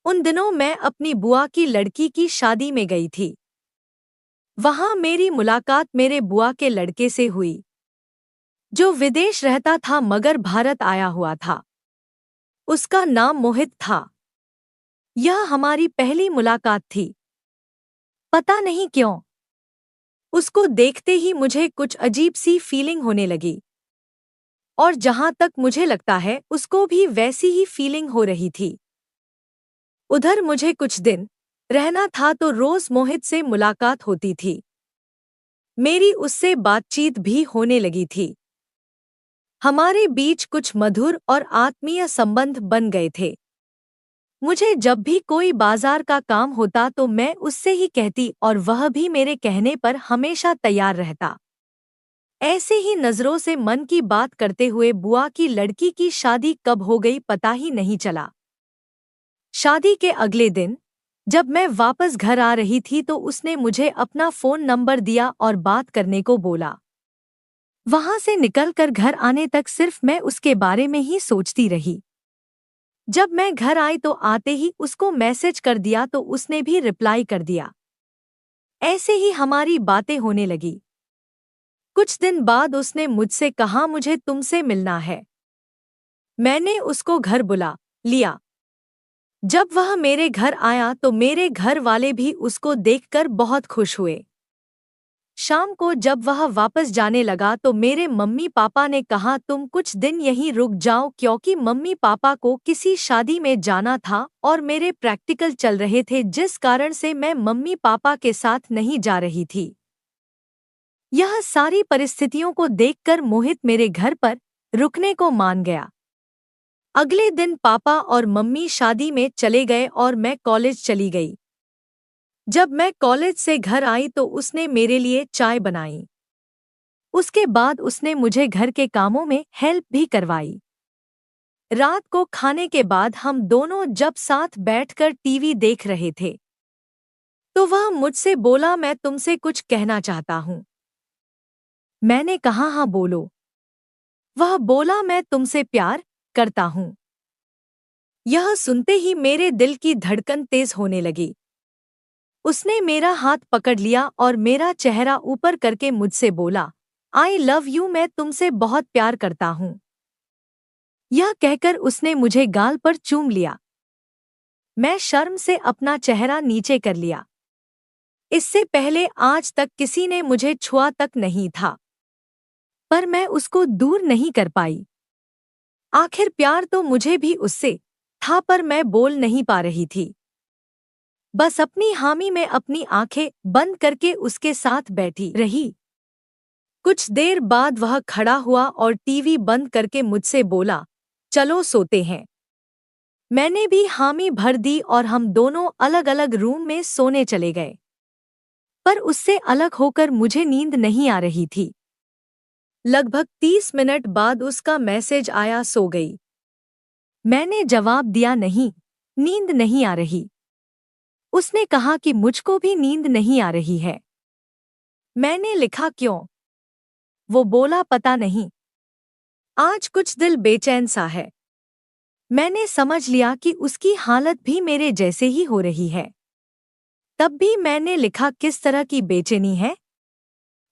उन दिनों मैं अपनी बुआ की लड़की की शादी में गई थी। वहां मेरी मुलाकात मेरे बुआ के लड़के से हुई, जो विदेश रहता था मगर भारत आया हुआ था। उसका नाम मोहित था। यह हमारी पहली मुलाकात थी। पता नहीं क्यों, उसको देखते ही मुझे कुछ अजीब सी फीलिंग होने लगी, और जहां तक मुझे लगता है उसको भी वैसी ही फीलिंग हो रही थी। उधर मुझे कुछ दिन रहना था तो रोज मोहित से मुलाकात होती थी। मेरी उससे बातचीत भी होने लगी थी। हमारे बीच कुछ मधुर और आत्मीय संबंध बन गए थे। मुझे जब भी कोई बाजार का काम होता तो मैं उससे ही कहती और वह भी मेरे कहने पर हमेशा तैयार रहता। ऐसे ही नजरों से मन की बात करते हुए बुआ की लड़की की शादी कब हो गई पता ही नहीं चला। शादी के अगले दिन जब मैं वापस घर आ रही थी तो उसने मुझे अपना फोन नंबर दिया और बात करने को बोला। वहां से निकलकर घर आने तक सिर्फ मैं उसके बारे में ही सोचती रही। जब मैं घर आई तो आते ही उसको मैसेज कर दिया तो उसने भी रिप्लाई कर दिया। ऐसे ही हमारी बातें होने लगी। कुछ दिन बाद उसने मुझसे कहा मुझे तुमसे मिलना है। मैंने उसको घर बुला लिया। जब वह मेरे घर आया तो मेरे घर वाले भी उसको देखकर बहुत खुश हुए। शाम को जब वह वापस जाने लगा तो मेरे मम्मी पापा ने कहा तुम कुछ दिन यहीं रुक जाओ, क्योंकि मम्मी पापा को किसी शादी में जाना था और मेरे प्रैक्टिकल चल रहे थे, जिस कारण से मैं मम्मी पापा के साथ नहीं जा रही थी। यह सारी परिस्थितियों को देखकर मोहित मेरे घर पर रुकने को मान गया। अगले दिन पापा और मम्मी शादी में चले गए और मैं कॉलेज चली गई। जब मैं कॉलेज से घर आई तो उसने मेरे लिए चाय बनाई। उसके बाद उसने मुझे घर के कामों में हेल्प भी करवाई। रात को खाने के बाद हम दोनों जब साथ बैठकर टीवी देख रहे थे तो वह मुझसे बोला मैं तुमसे कुछ कहना चाहता हूँ। मैंने कहा हाँ बोलो। वह बोला मैं तुमसे प्यार करता हूँ। यह सुनते ही मेरे दिल की धड़कन तेज होने लगी। उसने मेरा हाथ पकड़ लिया और मेरा चेहरा ऊपर करके मुझसे बोला आई लव यू, मैं तुमसे बहुत प्यार करता हूँ। यह कहकर उसने मुझे गाल पर चूम लिया। मैं शर्म से अपना चेहरा नीचे कर लिया। इससे पहले आज तक किसी ने मुझे छुआ तक नहीं था, पर मैं उसको दूर नहीं कर पाई। आखिर प्यार तो मुझे भी उससे था, पर मैं बोल नहीं पा रही थी। बस अपनी हामी में अपनी आंखें बंद करके उसके साथ बैठी रही। कुछ देर बाद वह खड़ा हुआ और टीवी बंद करके मुझसे बोला चलो सोते हैं। मैंने भी हामी भर दी और हम दोनों अलग अलग रूम में सोने चले गए। पर उससे अलग होकर मुझे नींद नहीं आ रही थी। लगभग 30 मिनट बाद उसका मैसेज आया सो गई। मैंने जवाब दिया नहीं, नींद नहीं आ रही। उसने कहा कि मुझको भी नींद नहीं आ रही है। मैंने लिखा क्यों? वो बोला पता नहीं, आज कुछ दिल बेचैन सा है। मैंने समझ लिया कि उसकी हालत भी मेरे जैसे ही हो रही है। तब भी मैंने लिखा किस तरह की बेचैनी है?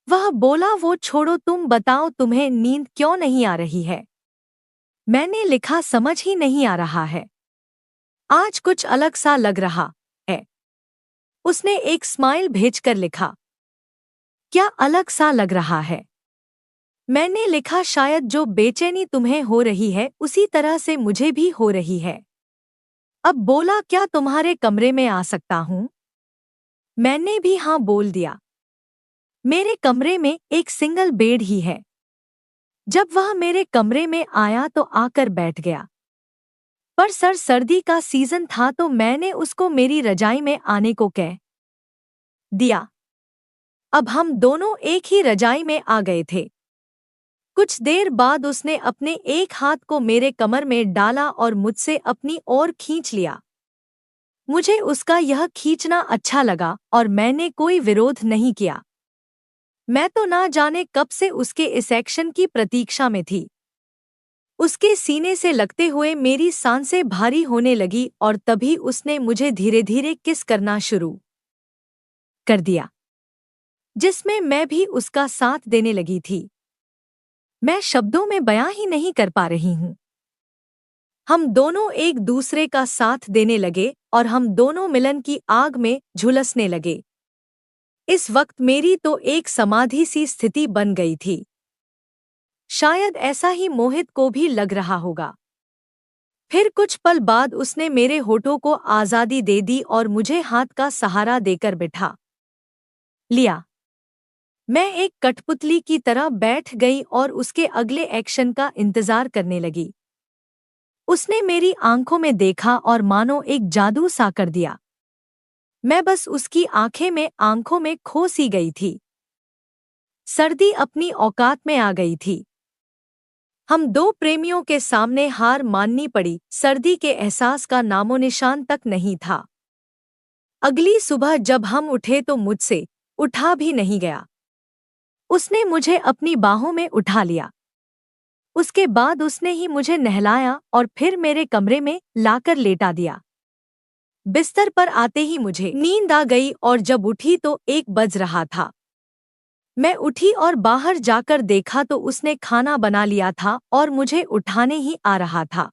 वह बोला वो छोड़ो, तुम बताओ तुम्हें नींद क्यों नहीं आ रही है? मैंने लिखा समझ ही नहीं आ रहा है, आज कुछ अलग सा लग रहा है। उसने एक स्माइल भेजकर लिखा क्या अलग सा लग रहा है? मैंने लिखा शायद जो बेचैनी तुम्हें हो रही है उसी तरह से मुझे भी हो रही है। अब बोला क्या तुम्हारे कमरे में आ सकता हूँ? मैंने भी हाँ बोल दिया। मेरे कमरे में एक सिंगल बेड ही है। जब वह मेरे कमरे में आया तो आकर बैठ गया। पर सर्दी का सीजन था तो मैंने उसको मेरी रजाई में आने को कह दिया। अब हम दोनों एक ही रजाई में आ गए थे। कुछ देर बाद उसने अपने एक हाथ को मेरे कमर में डाला और मुझसे अपनी ओर खींच लिया। मुझे उसका यह खींचना अच्छा लगा और मैंने कोई विरोध नहीं किया। मैं तो ना जाने कब से उसके इस एक्शन की प्रतीक्षा में थी। उसके सीने से लगते हुए मेरी सांसें भारी होने लगी और तभी उसने मुझे धीरे-धीरे किस करना शुरू कर दिया, जिसमें मैं भी उसका साथ देने लगी थी। मैं शब्दों में बयां ही नहीं कर पा रही हूँ। हम दोनों एक दूसरे का साथ देने लगे और हम दोनों मिलन की आग में झुलसने लगे। इस वक्त मेरी तो एक समाधि सी स्थिति बन गई थी। शायद ऐसा ही मोहित को भी लग रहा होगा। फिर कुछ पल बाद उसने मेरे होठों को आज़ादी दे दी और मुझे हाथ का सहारा देकर बिठा लिया। मैं एक कठपुतली की तरह बैठ गई और उसके अगले एक्शन का इंतजार करने लगी। उसने मेरी आंखों में देखा और मानो एक जादू सा कर दिया। मैं बस उसकी आंखों में खो सी गई थी। सर्दी अपनी औकात में आ गई थी। हम दो प्रेमियों के सामने हार माननी पड़ी। सर्दी के एहसास का नामोनिशान तक नहीं था। अगली सुबह जब हम उठे तो मुझसे उठा भी नहीं गया। उसने मुझे अपनी बाहों में उठा लिया। उसके बाद उसने ही मुझे नहलाया और फिर मेरे कमरे में लाकर लेटा दिया। बिस्तर पर आते ही मुझे नींद आ गई और जब उठी तो 1 बज रहा था। मैं उठी और बाहर जाकर देखा तो उसने खाना बना लिया था और मुझे उठाने ही आ रहा था।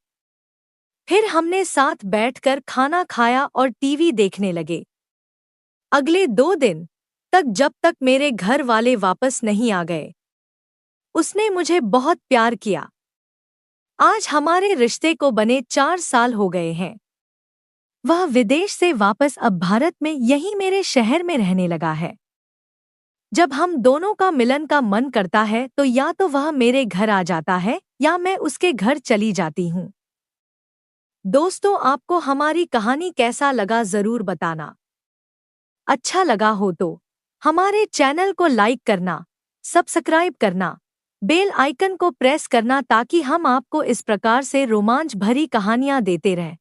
फिर हमने साथ बैठकर खाना खाया और टीवी देखने लगे। अगले 2 दिन तक जब तक मेरे घर वाले वापस नहीं आ गए, उसने मुझे बहुत प्यार किया। आज हमारे रिश्ते को बने 4 साल हो गए हैं। वह विदेश से वापस अब भारत में यहीं मेरे शहर में रहने लगा है। जब हम दोनों का मिलन का मन करता है तो या तो वह मेरे घर आ जाता है या मैं उसके घर चली जाती हूँ। दोस्तों, आपको हमारी कहानी कैसा लगा ज़रूर बताना। अच्छा लगा हो तो हमारे चैनल को लाइक करना, सब्सक्राइब करना, बेल आइकन को प्रेस करना ताकि हम आपको इस प्रकार से रोमांच भरी कहानियाँ देते रहें।